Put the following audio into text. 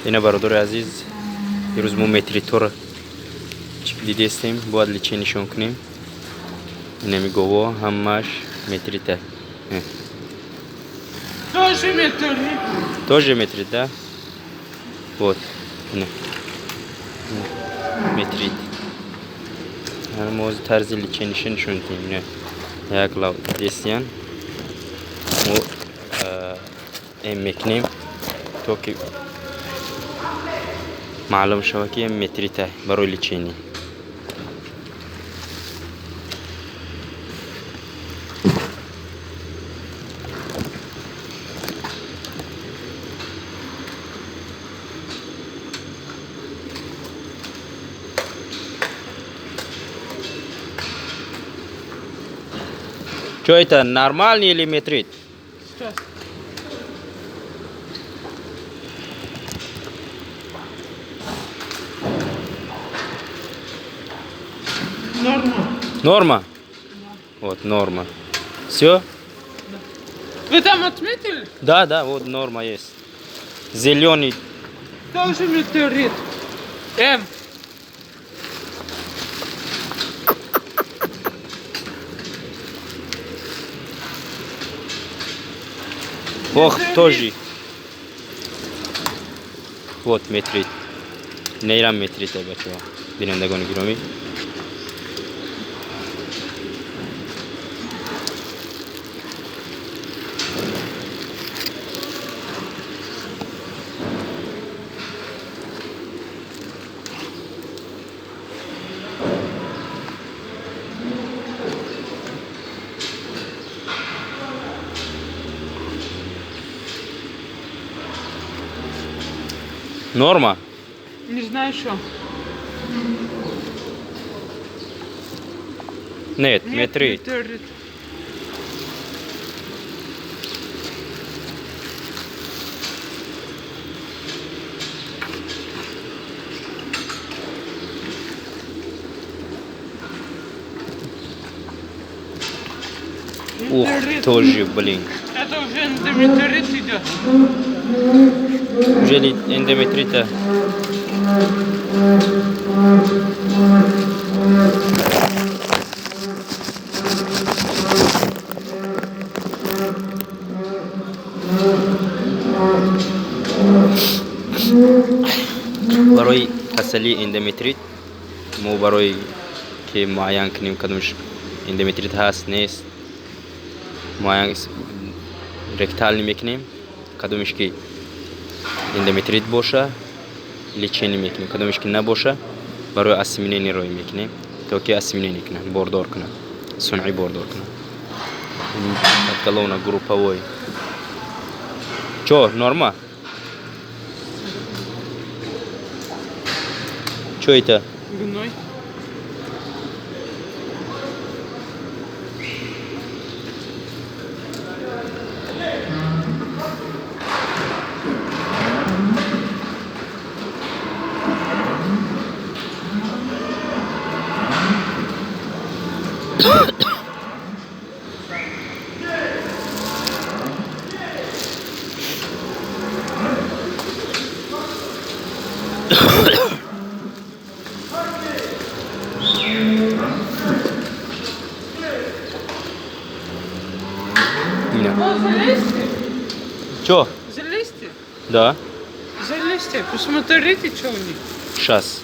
Yine برادر عزیز امروز ما متری تور دیده استیم باید لیچه نشون کنیم. اینه میگوه همش متری ته. Тоже метри. Тоже متری ده. Вот. اینه. متری. هر موز طرز لیچه نشون کنیم. اینه. یک لاو دیستیان. مو این میکنیم. تو که معلوم شود که متری ته برای لیچینی. Что это, нормальный или метрит? Сейчас. Норма. Норма? Вот, норма. Все? Вы там отметили? Да, да, вот норма есть. Зеленый. Тоже метеорит. М. Ох, тоже. Вот метрит. Нейрам метрит бача. Бинандагони гироми. Норма? Не знаю что. Нет, метрит. Метеорит. Ух, тоже, блин. Это уже эндометеорит идет. Уже ли эндометрита? برای تسلی اندومتریت ما برای که معین کنیم کدومش اندومتریت هست نیست معین رکتال میکنیم کدومش که اندومتریت باشه لیچینی میکنیم کدومش که نباشه برای اسیمینی روی میکنیم تا که اسیمینی کنه باردار کنه صنعی باردار کنه کلونا گروپوی چو نورما Что это? Гной. О, залезьте. Что? Залезьте. Да. Залезьте. Посмотрите, что у них. Сейчас.